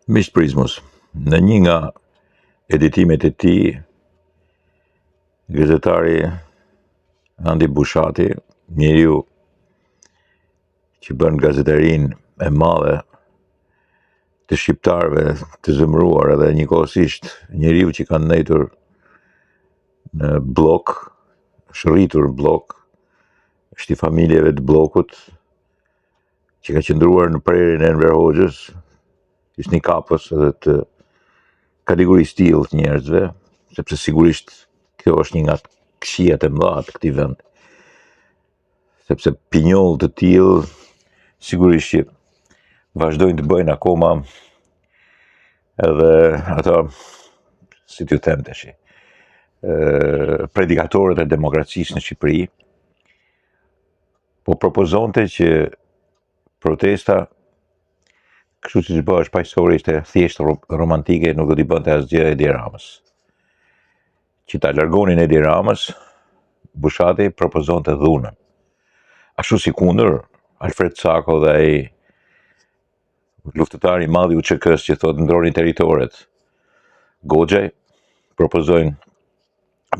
Miq Prizmos, në një nga editimet e tij, gazetari Andi Bushati, njeriu që bën gazetarinë e madhe të shqiptarëve të zemëruar edhe njëkohësisht njeriu që ka ndëjtur në blok, është rritur në blok, është i familjeve të blokut, që ka qëndruar në prerjen e Enver Hoxhës, ishtë një kapës edhe të kategorisë tillë të njerëzve, sepse sigurisht kjo është një nga këqijat e mëdha të këtij vendi. Sepse pinjoll të tillë sigurisht që vazhdojnë të bëjnë akoma edhe ato, si t'ju them tash, predikatorët e demokracisë në Shqipëri, po propozonte që protesta, kështu siç bëhesh paqësori, ishte thjesht romantike, nuk do t'i bënte asgjë Edi Ramës. Që ta largonin Edi Ramës, Bushati propozonte dhunën. Ashtu si kundër, Alfred Sako dhe ai luftëtari i madh i UÇK-s që thotë ndroni territoret, Goxhaj, propozojnë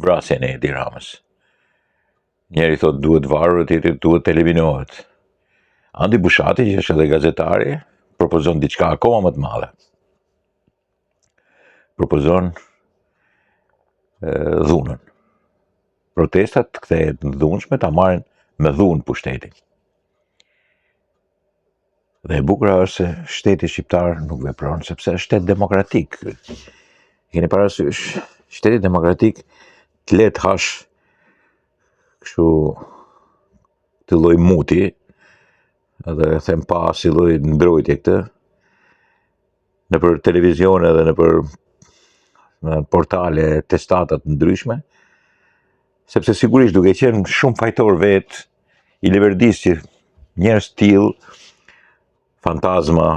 vrasjen e Edi Ramës. Njeri thotë duhet varur, tjetri duhet eliminohet. Andi Bushati, që është edhe gazetari, propozon diçka akoma më të madhe. Propozon dhunën. Protestat të kthehet në dhunshme, ta marrin me dhunë pushtetin. Dhe e bukur është se shteti shqiptar nuk vepron, sepse është shtet demokratik. Keni parasysh, shteti demokratik të let hash kështu të lloj muti, edhe them pa si lloj mbrojtje këtë, nëpër televizion edhe nëpër portale testada të ndryshme, sepse sigurisht duke qenë shumë fajtor vet, i leverdis që njerëz të tillë, fantazma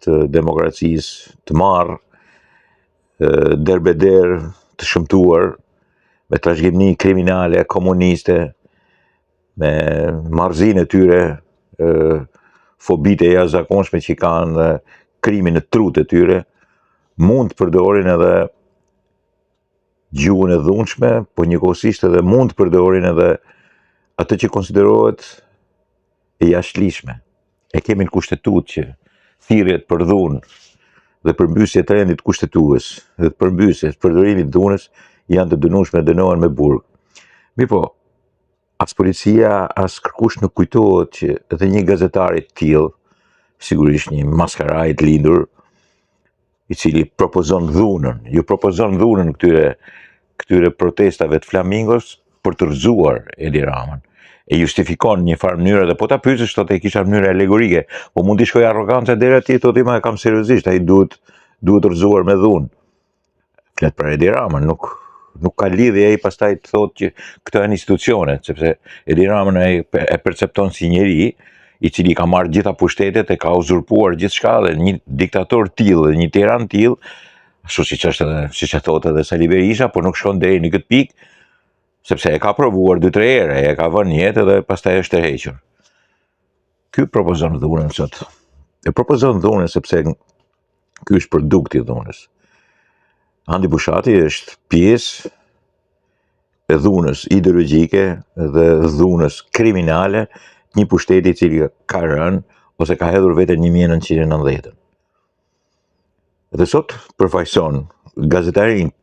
të demokracisë, të marrë, derbeder, të shëmtuar, me trashëgimi kriminale, komuniste, me marrëzinë e tyre, fobitë e jashtëzakonshme që kanë, krimin e trut e tyre, mund të përdorin edhe gjuhën e dhunshme, po njëkohësisht edhe mund të përdorin edhe atë që konsiderohet e jashtëligjshme. E kemi në kushtetutë që thirrjet për dhunë dhe përmbysje të rendit kushtetues dhe përmbysje të përdorimit të dhunës janë të dënueshme, dënohen me burg. Mirpo, as policia, as kërkush nuk kujtohet që edhe një gazetar i tillë, sigurisht një maskaraj të lindur, i cili propozon dhunën, ju propozon dhunën këtyre protestave të flamingos për të rrëzuar Edi Ramën. E justifikon një farë mënyrë, dhe po ta pyetësh thotë e kisha mënyrë alegorike, po mund t'i shkoj arroganca deri atje, thotë ma e kam seriozisht, ai duhet rrëzuar me dhunë. Flet për Edi Ramën, nuk ka lidhje ai pastaj të thotë që këto janë institucionet, sepse Edi Ramën e percepton si njeri i cili ka marrë gjitha pushtetet, e ka uzurpuar gjithçka, dhe një diktator tillë, një tiran tillë, ashtu siç e thotë edhe Sali Berisha, por nuk shkon deri në këtë pikë, sepse e ka provuar 2-3 herë, e ka vënë jetë dhe pastaj është e hequr. Ky propozon dhunën sot. E propozon dhunën sepse ky është produkti i dhunës. Andi Bushati është pjesë e dhunës ideologjike dhe dhunës kriminale, një pushteti i cili ka rënë ose ka hedhur veten 1990. Dhe sot përfaqëson gazetarin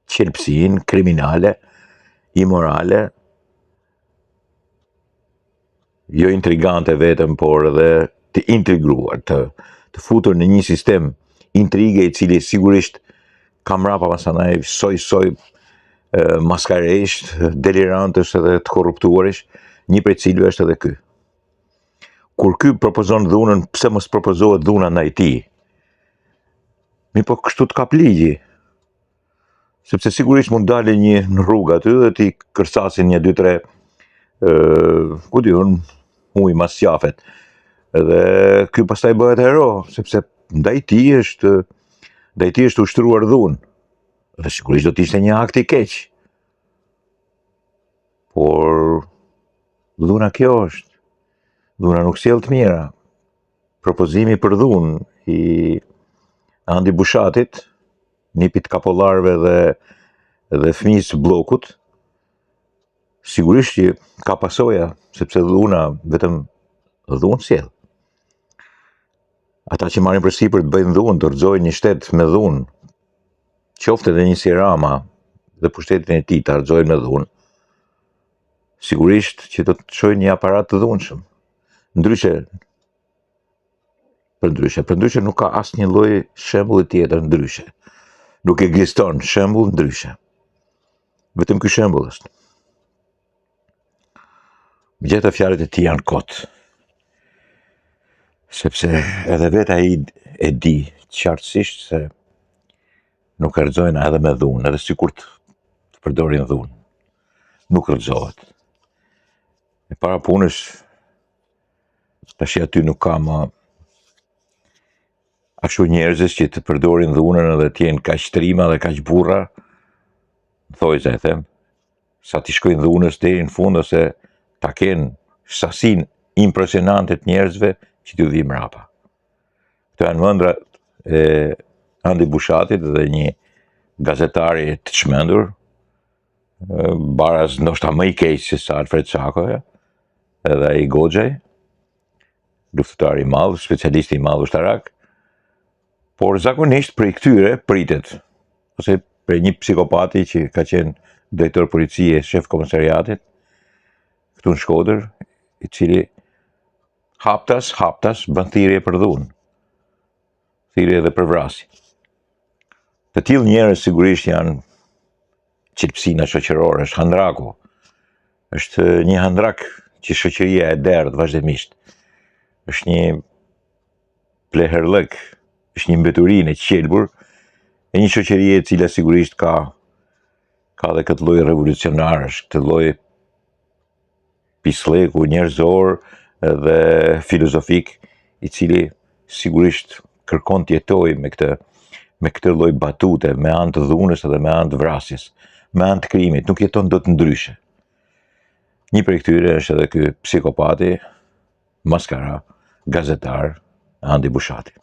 qelpsin kriminale, imorale, jo intrigante vetëm, por edhe të intriguar, të futur në një sistem intrige i cili sigurisht ka mrapa masanaj soj maskaresh, delirantësh edhe të korruptuarish, një prej cilëve është edhe ky. Kur ky propozon dhunën, pse mos propozohet dhuna ndaj tij? Po kështu të kap ligji. Sepse sigurisht mund dalë një në rrugë aty dhe ti kërcasin 1-2-3 ku diun, huj mas qafet. Edhe ky pastaj bëhet hero, sepse ndaj tij është ushtruar dhunë. Dhe sigurisht do të ishte një akt i keq. Por dhuna kjo është. Dhuna nuk sjell të mira. Propozimi për dhunë i Andi Bushatit, nipit kapollarëve dhe fëmijës së bllokut, sigurisht që ka pasoja, sepse dhuna vetëm dhunë sjell. Ata që marrin përsipër të bëjnë dhunë, të rrëzojnë një shtet me dhunë, qoftë edhe një si Rama dhe pushtetin e tij ta rrëzojnë me dhunë, sigurisht që do të çojnë një aparat të dhunshëm. Përndryshe nuk ka asnjë lloj shembulli tjetër ndryshe. Nuk ekziston shembull ndryshe. Vetëm ky shembull është. Megjithatë fjalët e tij janë kot. Sepse edhe vetë ai e di qartësisht se nuk rrëzojnë edhe me dhunë, edhe sikur të përdorin dhunë. Nuk rrëzohet. E para punës, tash aty nuk ka më ashtu njerëzis që të përdorin dhunën edhe të jenë kaq trima dhe kaq burra, thojse e them, sa t'i shkojnë dhunës deri në fund ose ta kenë sasinë impresionante të njerëzve që t'u vi mrapa. Këto janë ëndrat e Andi Bushatit dhe një gazetari të çmendur, baraz ndoshta më i keq se sa Alfred Çakoja, edhe ai Goxhaj, luftëtar i madh, specialist i madh ushtarak, por zakonisht prej këtyre pritet, ose prej një psikopati që ka qenë drejtor policie, shef komisariatit, këtu në Shkodër, i cili haptas bën thirrje për dhunë, thirrje edhe për vrasje. Të tillë njerëz sigurisht janë qetësina shoqërore, është handraku. Është një handrak që shoqëria e derdh vazhdimisht. Është një pleherllëk, është një mbeturinë e qelbur e një shoqërie e cila sigurisht ka dhe këtë lloj revolucionarësh, këtë lloj pislleku njerëzor dhe filozofik, i cili sigurisht kërkon të jetojë me këtë lloj batute, me anë të dhunës edhe me anë të vrasjes, me anë të krimit, nuk jeton dot ndryshe. Një prej këtyre është edhe ky psikopati, maskara, gazetar, Andi Bushati.